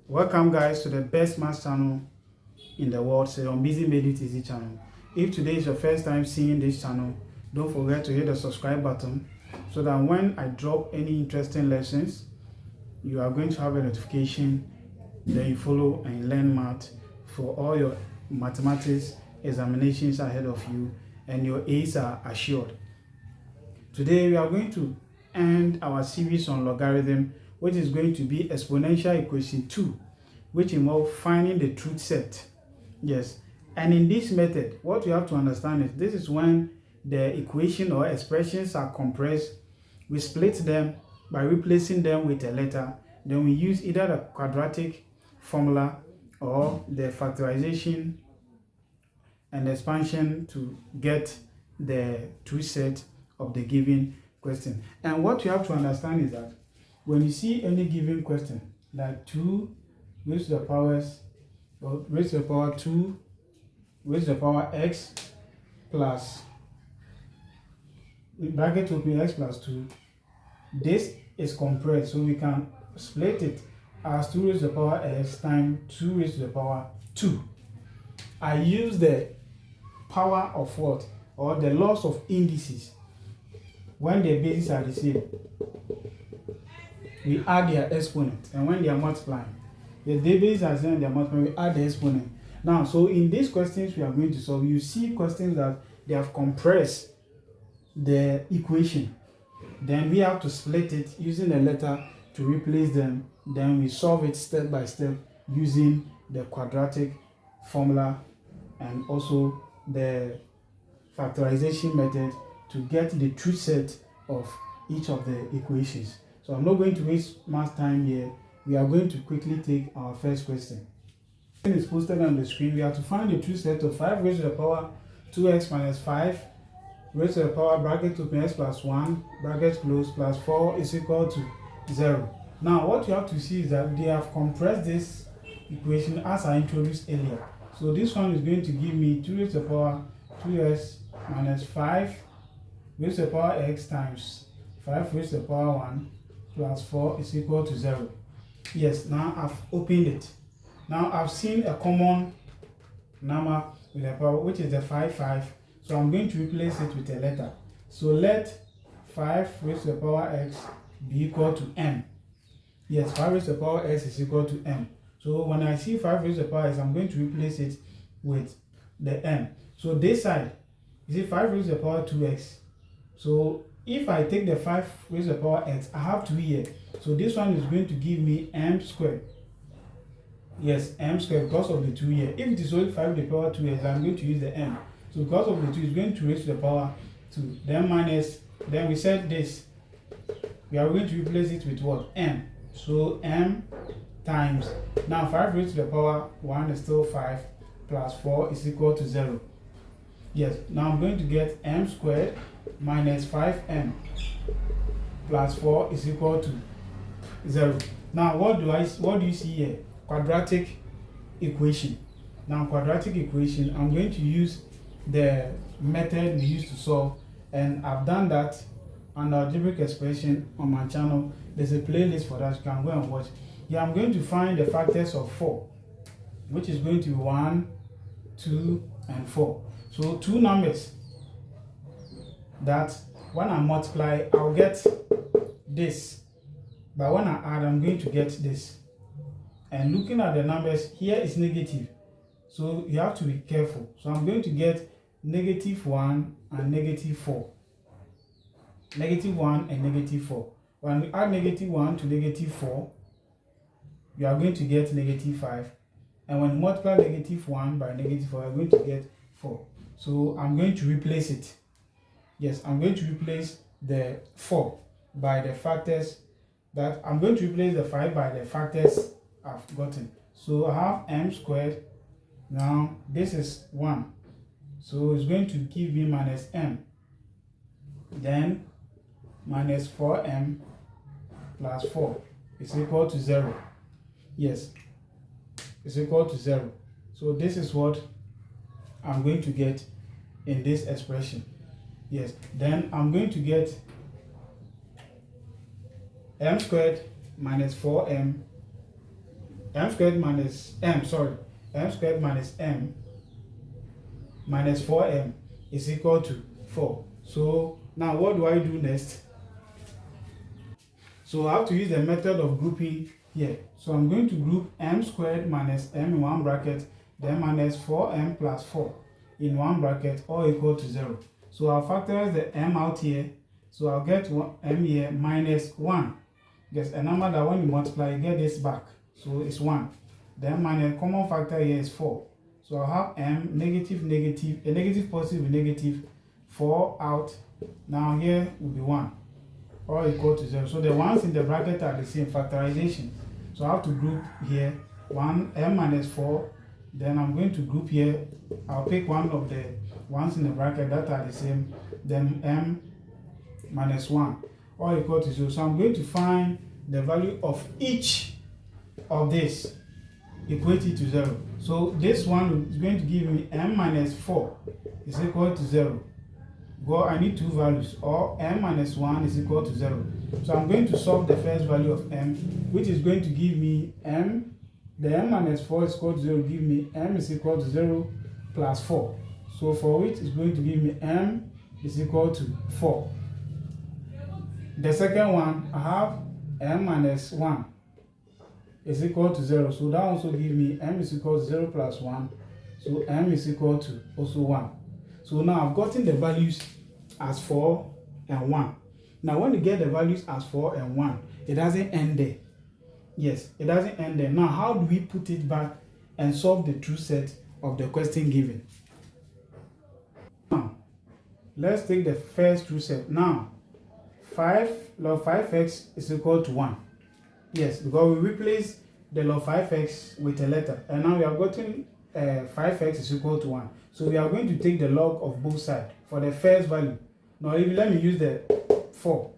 Welcome guys to the best math channel in the world, so on Busy Made It Easy channel. If today is your first time seeing this channel, don't forget to hit the subscribe button so that when I drop any interesting lessons, you are going to have a notification, then you follow and learn math for all your mathematics examinations ahead of you, and your A's are assured. Today we are going to end our series on logarithm, which is going to be exponential equation 2, which involves finding the truth set. Yes, and in this method, what you have to understand is this is when the equation or expressions are compressed. We split them by replacing them with a letter. Then we use either the quadratic formula or the factorization and expansion to get the truth set of the given question. And what you have to understand is that when you see any given question, like 2 raised to the powers, or raised to the power 2 raised to the power x plus, bracket open, x plus 2, this is compressed, so we can split it as 2 raised to the power x times 2 raised to the power 2. I use the power of what, or the laws of indices. When the bases are the same, we add their exponent, and when they are multiplying, the bases are the same, they are multiplying, we add the exponent. Now, so in these questions we are going to solve, you see questions that they have compressed the equation. Then we have to split it using a letter to replace them. Then we solve it step by step using the quadratic formula and also the factorization method to get the truth set of each of the equations. So I'm not going to waste much time here. We are going to quickly take our first question. It is posted on the screen. We have to find the truth set of 5 raised to the power 2x minus 5 raised to the power bracket open x plus 1 bracket close plus 4 is equal to 0. Now what you have to see is that they have compressed this equation as I introduced earlier. So this one is going to give me 2 raised to the power 2x minus 5 raised to the power x times 5 raised to the power 1 plus 4 is equal to 0. Yes, now I've opened it. Now I've seen a common number with a power, which is the 5. So I'm going to replace it with a letter. So let 5 raised to the power x be equal to m. Yes, 5 raised to the power x is equal to m. So when I see 5 raised to the power x, I'm going to replace it with the m. So this side, you see 5 raised to the power 2x. So if I take the 5 raised to the power x, I have 2 here. So this one is going to give me m squared. Yes, m squared because of the 2 here. If it is only 5 to the power 2x, I'm going to use the m. So because of the 2, it's going to raise to the power 2. Then minus, then we said this. We are going to replace it with what? M. So m times, now 5 raised to the power 1 is still 5 plus 4 is equal to 0. Yes, now I'm going to get m squared minus 5m plus 4 is equal to 0. Now what do you see here? Quadratic equation. Now quadratic equation, I'm going to use the method we used to solve, and I've done that on the algebraic expression on my channel. There's a playlist for that, you can go and watch. Yeah, I'm going to find the factors of 4, which is going to be 1, 2, and 4. So two numbers that when I multiply, I'll get this, but when I add, I'm going to get this. And looking at the numbers, here is negative, so you have to be careful. So I'm going to get -1 and -4. -1 and -4. When we add -1 to -4, you are going to get -5. And when you multiply -1 by -4, you are going to get 4. So I'm going to replace it. Yes, I'm going to replace the 4 by the factors that I'm going to replace the 5 by the factors I've gotten. So I have m squared. Now this is 1, so it's going to give me minus m, then minus 4m plus 4 is equal to 0. Yes, it's equal to 0. So this is what I'm going to get in this expression. Yes, then I'm going to get m squared minus 4m m squared minus m squared minus m minus 4m is equal to 4. So now what do I do next? So I have to use the method of grouping here. So I'm going to group m squared minus m in one bracket, then minus 4m plus 4 in one bracket, all equal to 0. So I'll factorize the m out here. So I'll get m here minus 1. Yes, a number that when you multiply, you get this back. So it's 1. Then minus common factor here is 4. So I'll have m negative, negative, a negative positive with negative, 4 out. Now here will be 1. All equal to 0. So the ones in the bracket are the same factorization. So I have to group here 1 m minus 4. Then I'm going to group here. I'll pick one of the ones in the bracket that are the same. Then m minus 1. All equal to 0. So I'm going to find the value of each of this, equate it to 0. So this one is going to give me m minus 4 is equal to 0. Well, I need two values, or m minus 1 is equal to 0. So I'm going to solve the first value of m, which is going to give me m. The m minus 4 is equal to 0, give me m is equal to 0 plus 4. So for which is going to give me m is equal to 4. The second one, I have m minus 1 is equal to 0. So that also give me m is equal to 0 plus 1. So m is equal to also 1. So now I've gotten the values as 4 and 1. Now when you get the values as 4 and 1, it doesn't end there. Yes, it doesn't end there. Now how do we put it back and solve the true set of the question given? Now, let's take the first true set. Now, 5 log 5x is equal to 1. Yes, because we replace the log 5x with a letter. And now we have gotten 5x is equal to 1. So we are going to take the log of both sides for the first value. Now let me use the 4.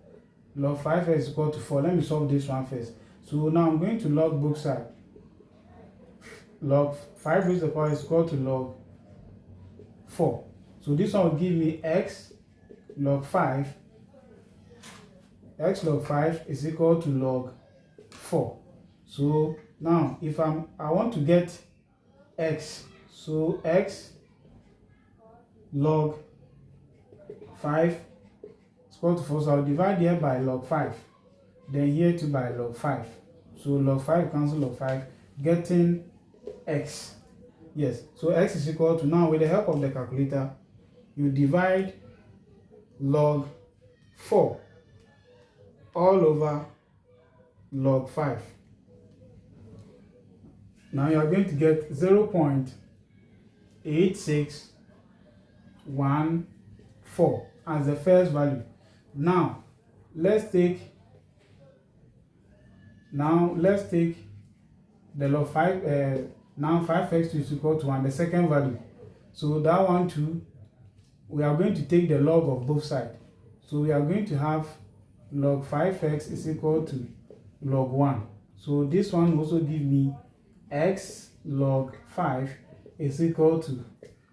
Log 5x is equal to 4. Let me solve this one first. So now I'm going to log both sides. Log 5 raised to the power is equal to log 4. So this one will give me x log 5. X log 5 is equal to log 4. So now if I want to get x, so x log 5 is equal to 4. So I'll divide here by log 5. Then here too by log 5. So log 5 cancel log 5, getting x. Yes, so x is equal to, now with the help of the calculator, you divide log 4 all over log 5. Now you are going to get 0.8614 as the first value. Now let's take the log 5. Now 5x is equal to 1, the second value. So that one too, we are going to take the log of both sides. So we are going to have log 5x is equal to log 1. So this one also give me x log 5 is equal to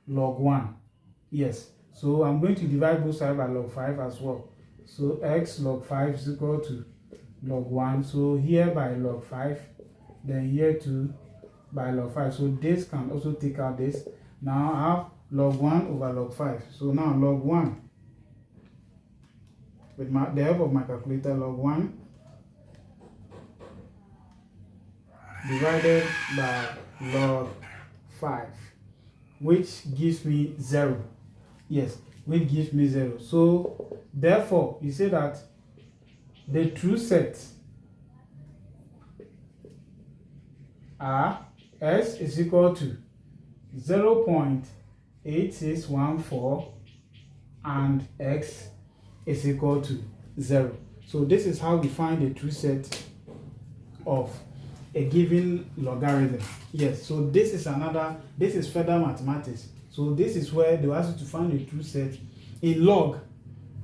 log 1. Yes, so I'm going to divide both sides by log 5 as well. So x log 5 is equal to log 1. So here by log 5, then here too by log 5. So this can also take out this. Now I have log 1 over log 5. So now log 1, with the help of my calculator, log 1 divided by log 5, which gives me 0. Yes, which gives me 0. So therefore, you say that the true sets are s is equal to 0.8614 and x is equal to 0. So this is how we find the true set of a given logarithm. Yes, so this is further mathematics. So this is where they ask you to find the true set in log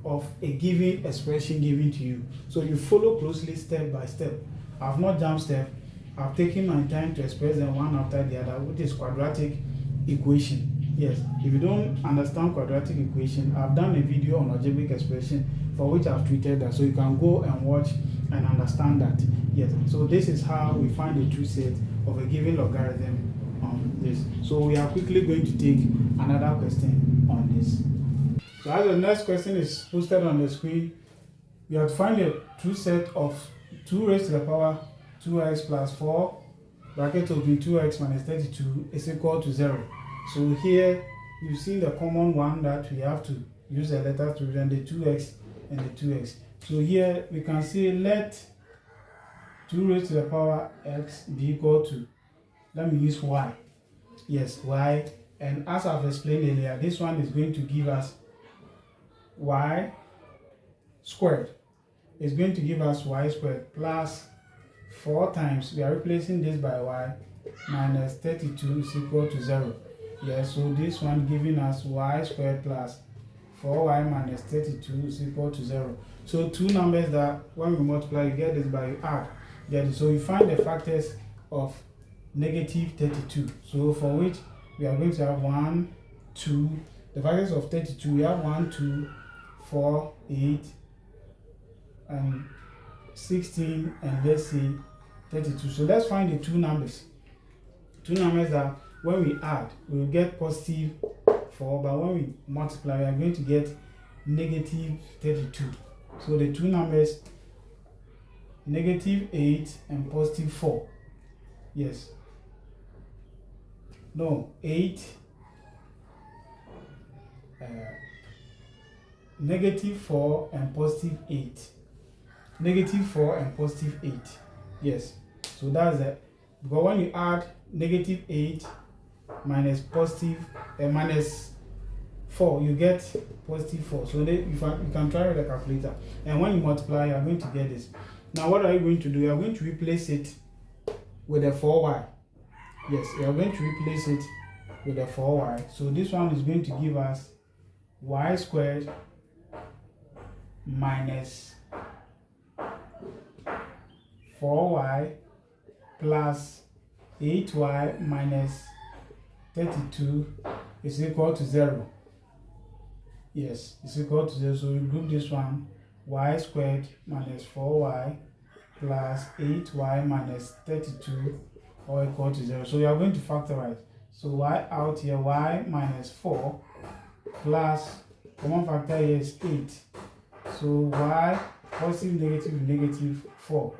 of a given expression given to you. So you follow closely step by step. I've not jumped step. I've taken my time to express them one after the other, which is quadratic equation. Yes, if you don't understand quadratic equation, I've done a video on algebraic expression for which I've tweeted that, so you can go and watch and understand that. Yes, so this is how we find the true set of a given logarithm on this. So we are quickly going to take another question on this. So as the next question is posted on the screen, we have to find the true set of 2 raised to the power 2x plus 4 bracket open 2x minus 32 is equal to 0. So here you see the common one that we have to use the letter to represent the 2x and the 2x. So here we can say let 2 raised to the power x be equal to, let me use y. Yes, y. And as I've explained earlier, this one is going to give us y squared. It's going to give us y squared plus 4 times, we are replacing this by y, minus 32 is equal to 0. Yes, so this one giving us y squared plus 4y minus 32 is equal to 0. So two numbers that when we multiply, you get this by you add. So you find the factors of negative 32. So for which we are going to have 1, 2, the factors of 32, we have 1, 2, 4, 8, and 16, and let's say 32. So let's find the two numbers. Two numbers that when we add, we will get positive 4, but when we multiply, we are going to get negative 32. So the two numbers, negative 8 and positive 4. Yes. No, 8. Negative 4 and positive 8. Negative 4 and positive 8. Yes. So that's it. Because when you add negative 8 minus positive minus 4, you get positive 4. So you can try with the calculator. And when you multiply, you are going to get this. Now what are you going to do? You are going to replace it with a 4y. Yes, you are going to replace it with a 4y. So this one is going to give us y squared minus 4y plus 8y minus 32 is equal to 0. Yes, it's equal to 0. So we group this one, y squared minus 4y plus 8y minus 32 all equal to 0. So we are going to factorize. So y out here, y minus 4 plus common factor here is 8. So y positive negative 4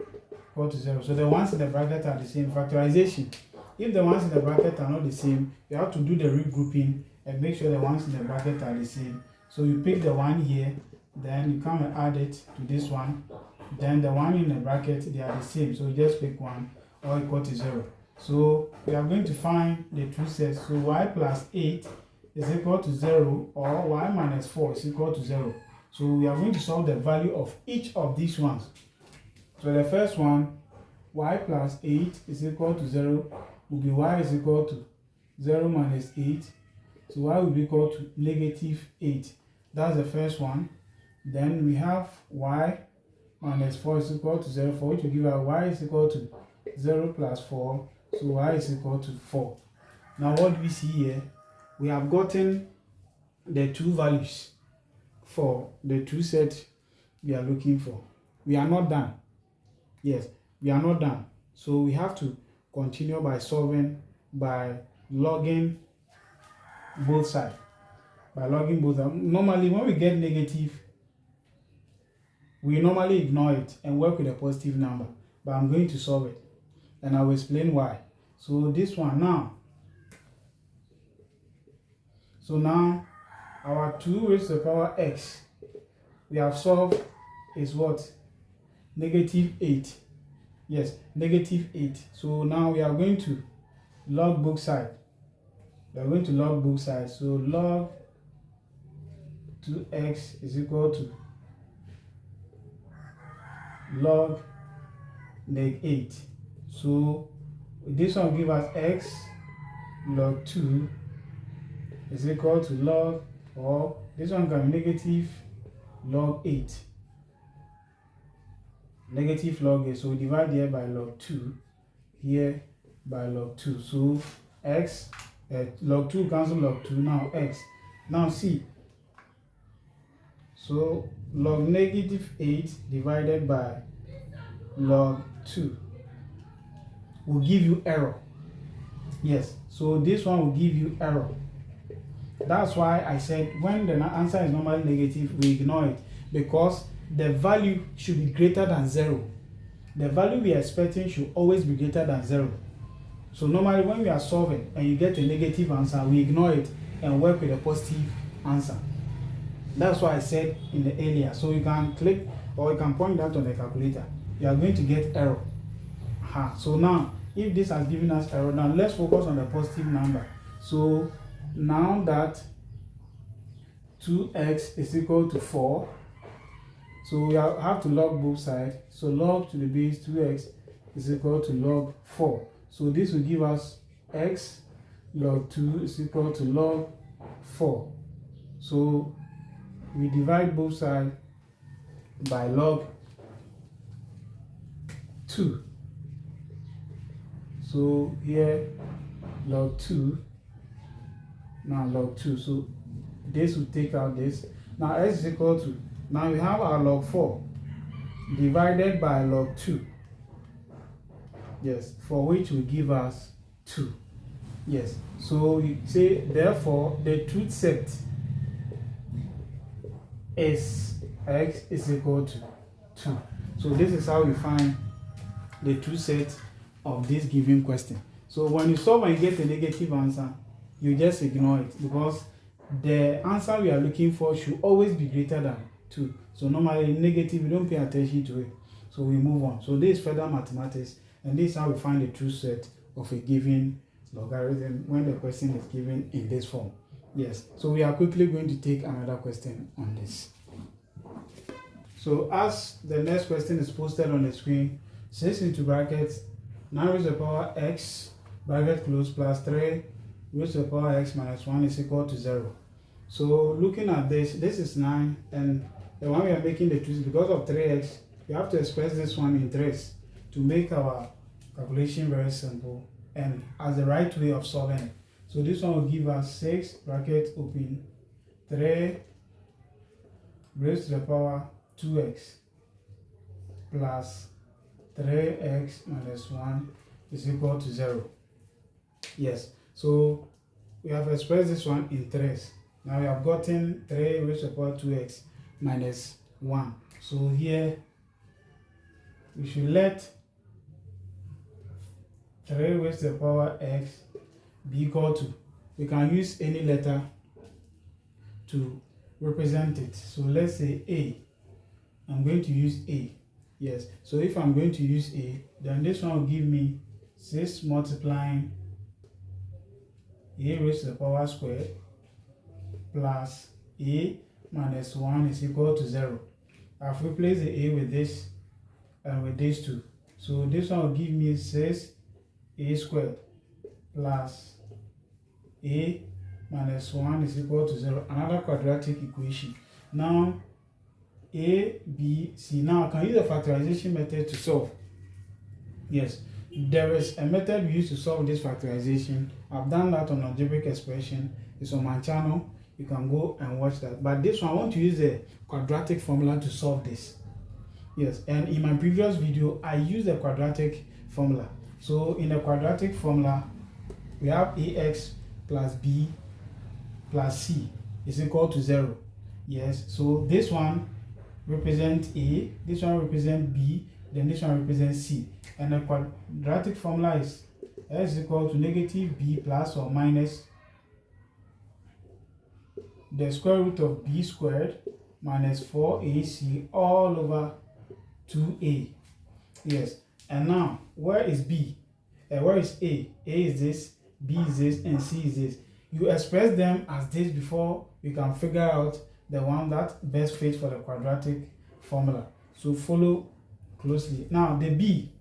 equal to 0. So the ones in the bracket are the same. Factorization. If the ones in the bracket are not the same, you have to do the regrouping and make sure the ones in the bracket are the same. So you pick the one here, then you come and add it to this one. Then the one in the bracket, they are the same. So you just pick one, all equal to 0. So we are going to find the true set. So y plus 8 is equal to 0, or y minus 4 is equal to 0. So we are going to solve the value of each of these ones. So the first one, y plus 8 is equal to 0, will be y is equal to 0 minus 8. So y will be equal to negative 8. That's the first one. Then we have y minus 4 is equal to 0, for which we give our y is equal to 0 plus 4. So y is equal to 4. Now what do we see here? We have gotten the two values for the true set we are looking for. We are not done. Yes, we are not done. So we have to continue by solving, by logging both sides. By logging both sides. Normally, when we get negative, we normally ignore it and work with a positive number. But I'm going to solve it, and I will explain why. So this one now. So now, our 2 raised to the power x we have solved is what? Negative 8. Yes, negative 8. So now we are going to log both sides. We are going to log both sides. So log 2x is equal to log neg 8. So this one will give us x log 2 is equal to log, or this one can be negative log 8. Negative log 8. So we divide here by log 2, here by log 2. So x, log 2 cancel log 2, now x. Now see. So log negative 8 divided by log 2 will give you error. Yes, so this one will give you error. That's why I said when the answer is normally negative, we ignore it, because the value should be greater than 0. The value we are expecting should always be greater than 0. So normally when we are solving and you get a negative answer, we ignore it and work with a positive answer. That's why I said in the earlier. So you can click or you can point that on the calculator. You are going to get error. So now, if this has given us error, now let's focus on the positive number. So now that 2x is equal to 4, so we have to log both sides. So log to the base 2x is equal to log 4. So this will give us x log 2 is equal to log 4. So we divide both sides by log 2. So here log 2, now log 2. So this will take out this. Now x is equal to, now we have our log 4 divided by log 2. Yes, for which will give us 2. Yes, so you say therefore the truth set is x is equal to 2. So this is how we find the truth set of this given question. So when you solve and you get a negative answer, you just ignore it, because the answer we are looking for should always be greater than 2. So normally negative, we don't pay attention to it. So we move on. So this is further mathematics, and this is how we find the truth set of a given logarithm when the question is given in this form. Yes, so we are quickly going to take another question on this. So as the next question is posted on the screen, 6 into brackets 9 raised to the power x bracket close plus 3 raised to the power x minus 1 is equal to 0. So looking at this is 9, and the one we are making the truth, because of 3x, we have to express this one in threes to make our calculation very simple and as the right way of solving it. So this one will give us 6 bracket open 3 raised to the power 2x plus 3x minus 1 is equal to 0. Yes, so we have expressed this one in threes. Now we have gotten 3 raised to the power 2x minus 1. So here we should let 3 raised to the power x be equal to, we can use any letter to represent it. So let's say A. I'm going to use A. Yes, so if I'm going to use A, then this one will give me 6 multiplying A raised to the power squared plus A minus 1 is equal to 0. I've replaced the A with this and with these two. So this one will give me 6A squared plus A minus 1 is equal to 0. Another quadratic equation. Now A, B, C. Now I can use the factorization method to solve. Yes, there is a method we use to solve this factorization. I've done that on algebraic expression. It's on my channel. You can go and watch that. But this one, I want to use the quadratic formula to solve this. Yes, and in my previous video, I used the quadratic formula. So in the quadratic formula, we have ax plus b plus c is equal to 0. Yes, so this one represents A, this one represents B, then this one represents C. And the quadratic formula is x is equal to negative b plus or minus the square root of b squared minus 4ac all over 2a. Yes, and now where is b? Where is a? A is this, b is this, and c is this. You express them as this before you can figure out the one that best fits for the quadratic formula. So follow closely. Now the b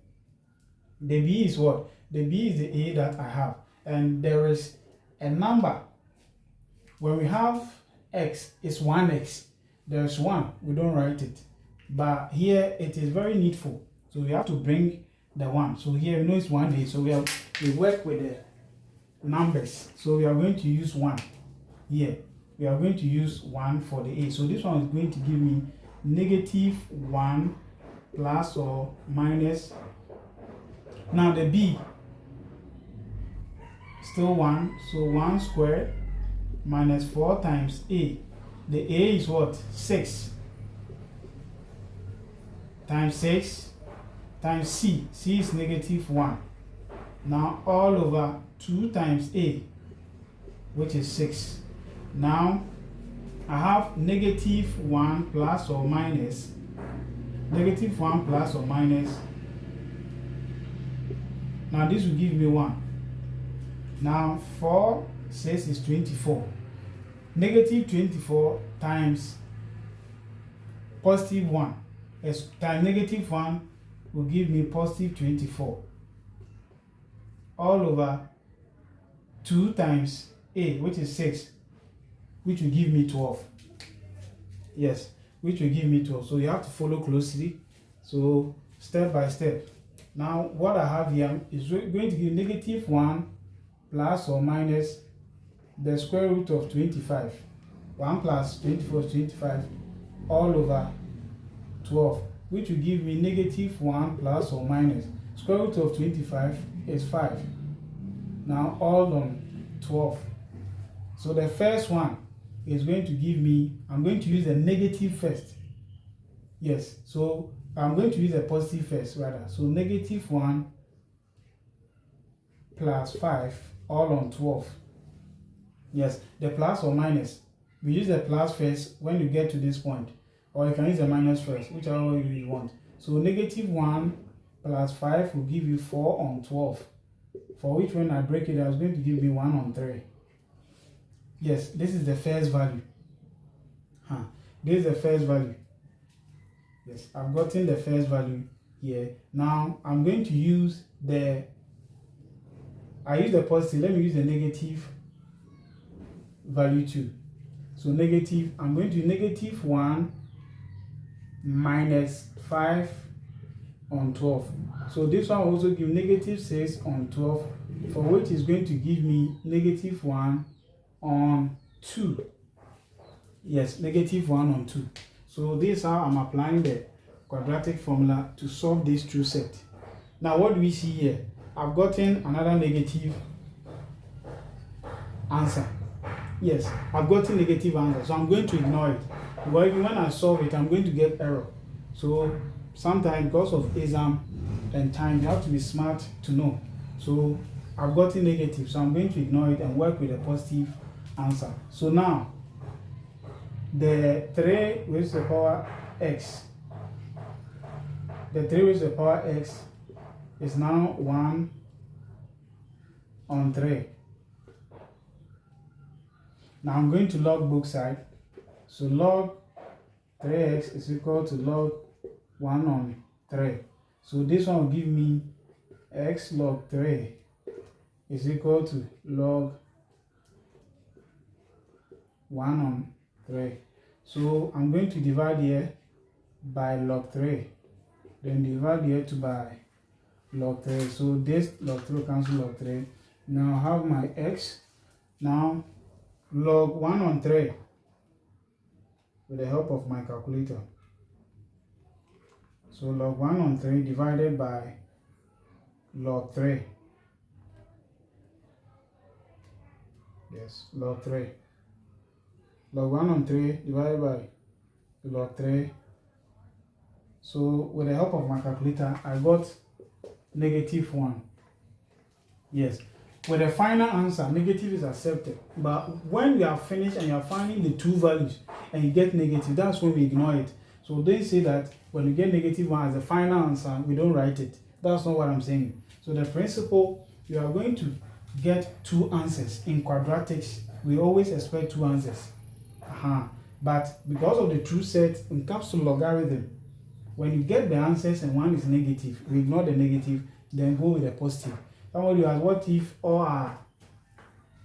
is what? The b is the a that I have, and there is a number. When we have x, it's 1x. There's 1, we don't write it, but here it is very needful, so we have to bring the 1. So here we know it's 1a, so we work with the numbers. So we are going to use 1 here. We are going to use 1 for the a. So this one is going to give me negative 1 plus or minus. Now the b still 1, so 1 squared minus 4 times a. The a is what? 6 times 6 times c. C is negative 1. Now all over 2 times a, which is 6. Now I have negative 1 plus or minus. Negative 1 plus or minus. Now this will give me 1. Now 4, 6 is 24. Negative 24 times positive 1 times negative 1 will give me positive 24. All over 2 times a, which is 6, which will give me 12. Yes, which will give me 12. So you have to follow closely. So step by step. Now what I have here is going to give negative 1 plus or minus the square root of 25. 1 plus 24 is 25 all over 12, which will give me negative 1 plus or minus. Square root of 25 is 5. Now all on 12. So the first one is going to give me, I'm going to use a negative first. Yes, so I'm going to use a positive first rather. So negative 1 plus 5 all on 12. Yes, the plus or minus. We use the plus first when you get to this point. Or you can use the minus first, whichever way you want. So negative 1 plus 5 will give you 4 on 12. For which when I break it, I was going to give me 1 on 3. Yes, this is the first value. This is the first value. Yes, I've gotten the first value here. Now I'm going to use I use the positive, let me use the negative value too. So negative, I'm going to do negative 1 minus 5 on 12. So this one will also give negative 6 on 12, for which is going to give me negative 1 on 2. Yes, negative 1 on 2. So this is how I'm applying the quadratic formula to solve this true set. Now what do we see here? I've gotten another negative answer. Yes, I've gotten negative answer, so I'm going to ignore it. But even when I solve it, I'm going to get error. So sometimes because of exam and time, you have to be smart to know. So I've gotten negative, so I'm going to ignore it and work with a positive answer. So now the 3 raised to the power x, the 3 raised to the power x is now 1 on 3. Now I'm going to log both sides. So log 3x is equal to log 1 on 3. So this one will give me x log 3 is equal to log 1 on 3. So I'm going to divide here by log 3. Then divide here to by log 3. So this log 3 cancel log 3. Now I have my x. Now log 1 on 3 with the help of my calculator. So log 1 on 3 divided by log 3. Yes, log 3. Log 1 on 3 divided by log 3. So with the help of my calculator, I got negative 1. Yes. With the final answer, negative is accepted. But when we are finished and you are finding the two values and you get negative, that's when we ignore it. So they say that when you get negative 1 as the final answer, we don't write it. That's not what I'm saying. So the principle, you are going to get two answers. In quadratics, we always expect two answers. But because of the true set, in comes to logarithm, when you get the answers and one is negative, we ignore the negative, then go with the positive. Somebody asks, what if all are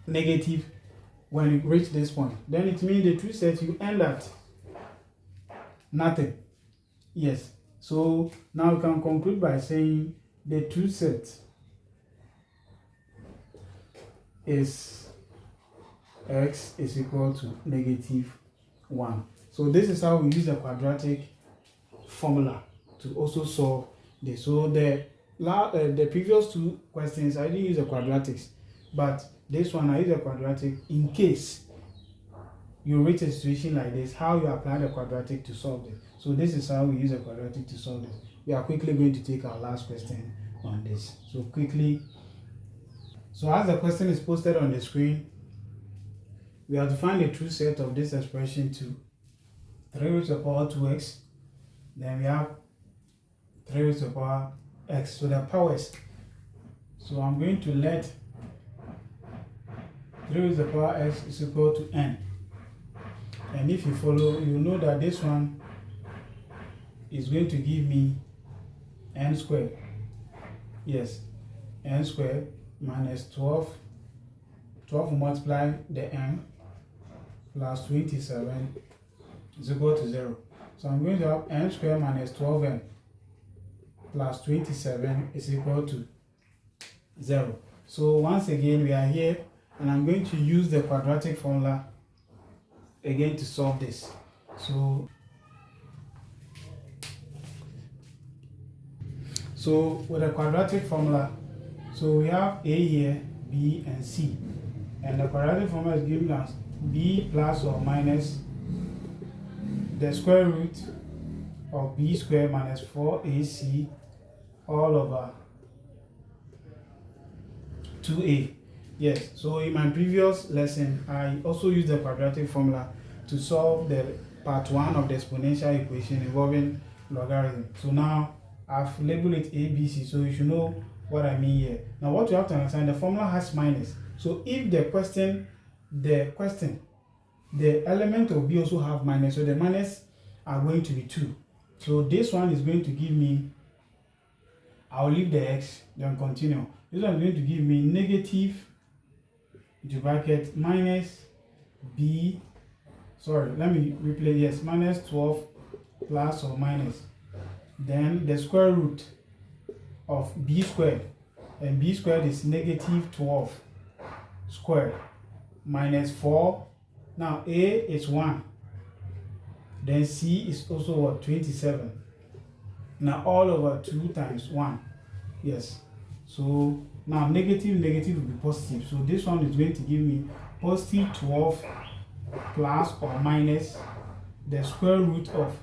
negative when you reach this point? Then it means the true set you end at nothing. Yes. So now we can conclude by saying the true set is x is equal to negative 1. So this is how we use the quadratic formula. to also solve this. So the previous two questions I didn't use the quadratics, but this one I use the quadratic in case you reach a situation like this, how you apply the quadratic to solve it. So this is how we use the quadratic to solve this. We are quickly going to take our last question on this. So quickly, so as the question is posted on the screen, we have to find the true set of this expression to 3 raised to the power 2x. Then we have 3 raised to the power x. So the powers. So I'm going to let 3 raised to the power x is equal to n. And if you follow, you know that this one is going to give me n squared. Yes, n squared minus 12. 12 will multiply the n plus 27 is equal to 0. So I'm going to have n squared minus 12n plus 27 is equal to 0. So once again, we are here, and I'm going to use the quadratic formula again to solve this. So with the quadratic formula, so we have a here, b and c, and the quadratic formula is giving us b plus or minus the square root of b squared minus 4ac all over 2a. Yes, so in my previous lesson, I also used the quadratic formula to solve the part 1 of the exponential equation involving logarithm. So now I've labeled it a, b, c, so you should know what I mean here. Now what you have to understand, the formula has minus. So if the element of b also have minus, so the minus are going to be 2. So this one is going to give me, I'll leave the x, then continue. This one is going to give me negative, into bracket, minus b, sorry, let me replace, yes, minus 12 plus or minus, then the square root of b squared, and b squared is negative 12 squared minus 4. Now a is 1, then c is also what, 27. Now all over 2 times 1. Yes, so now negative will be positive, so this one is going to give me positive 12 plus or minus the square root of,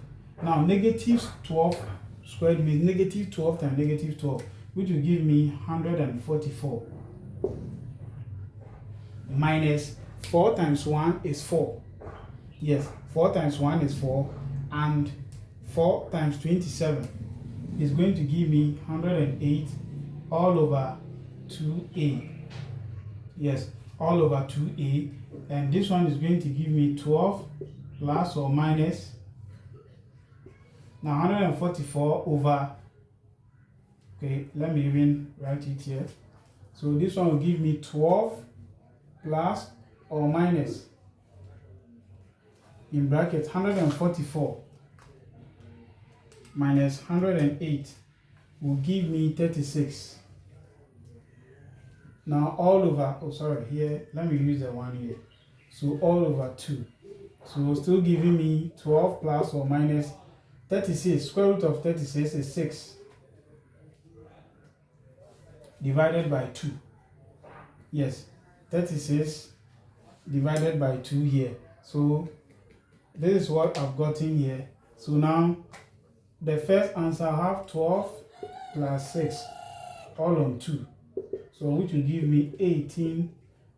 now negative 12 squared means negative 12 times negative 12, which will give me 144, minus 4 times 1 is 4. Yes, 4 times 1 is 4, and 4 times 27 is going to give me 108 all over 2a. Yes, all over 2a, and this one is going to give me 12 plus or minus, now 144 over, okay, let me even write it here. So this one will give me 12 plus or minus, in brackets, 144 minus 108 will give me 36. Now all over, oh sorry, here, let me use the one here. So all over 2. So still giving me 12 plus or minus 36. Square root of 36 is 6 divided by 2. Yes, 36 divided by 2 here. So this is what I've gotten here. So now the first answer, I have 12 plus 6 all on 2. So which will give me 18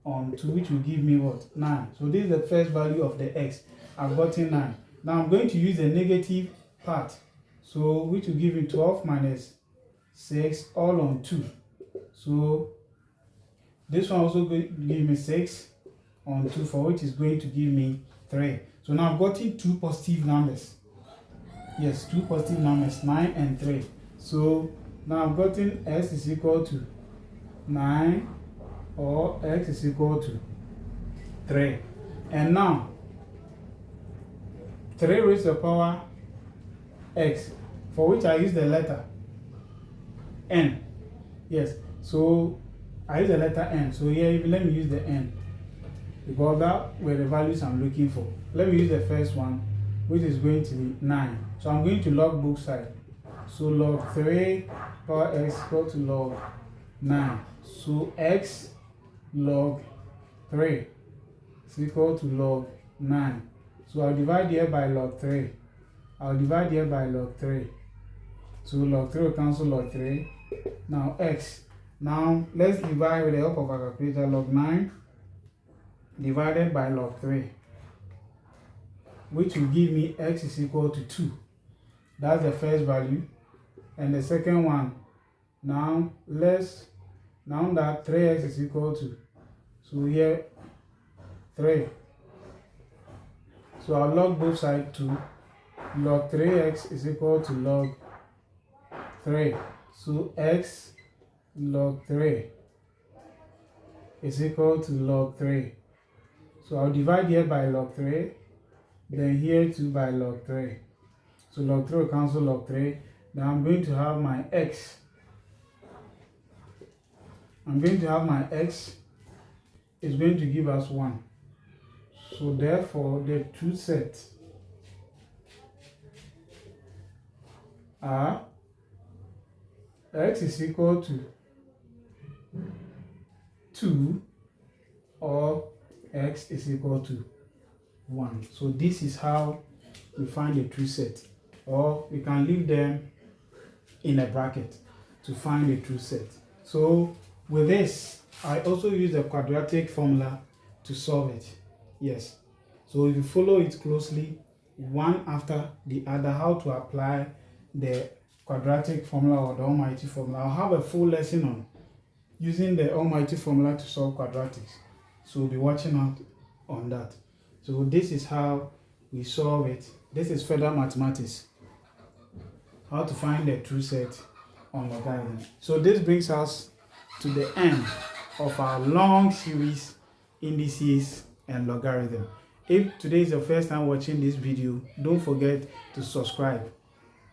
on 2, which will give me what? 9. So this is the first value of the x. I've gotten 9. Now I'm going to use the negative part. So which will give me 12 minus 6 all on 2. So this one also going to give me 6 on 2, for which is going to give me 3. So now I've gotten 2 positive numbers. Yes, 2 positive numbers, 9 and 3. So now I've gotten x is equal to 9, or x is equal to 3. And now 3 raised to the power x, for which I use the letter n. Yes, so I use the letter n. So here, let me use the n, because that were the values I'm looking for. Let me use the first one, which is going to be 9. So I'm going to log both sides. So log 3 power x equal to log 9. So x log 3 is equal to log 9. So I'll divide here by log 3. I'll divide here by log 3. So log 3 will cancel log 3. Now x. Now let's divide with the help of our calculator. Log 9 divided by log 3, which will give me x is equal to 2. That's the first value. And the second one, now that 3x is equal to, so here 3. So I'll log both sides to log 3x is equal to log 3. So x log 3 is equal to log 3. So I'll divide here by log 3, then here too by log 3. So log 3 will cancel log 3. Now I'm going to have my x. Is going to give us 1. So therefore the two sets are x is equal to 2 or x is equal to 1. So this is how we find the true set, or we can leave them in a bracket to find the true set. So with this, I also use the quadratic formula to solve it. Yes. So if you follow it closely, one after the other, how to apply the quadratic formula or the almighty formula. I'll have a full lesson on using the almighty formula to solve quadratics. So be watching out on that. So this is how we solve it. This is further mathematics. How to find the true set on logarithm. So this brings us to the end of our long series, indices and logarithm. If today is your first time watching this video, don't forget to subscribe.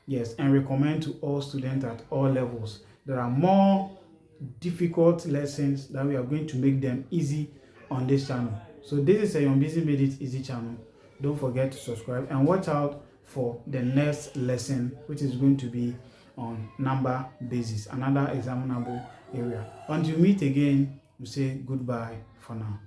Yes, and recommend to all students at all levels. There are more difficult lessons that we are going to make them easy on this channel. So this is a Young Busy Made It Easy channel. Don't forget to subscribe and watch out for the next lesson, which is going to be on number basis, another examinable area. Until we meet again, we say goodbye for now.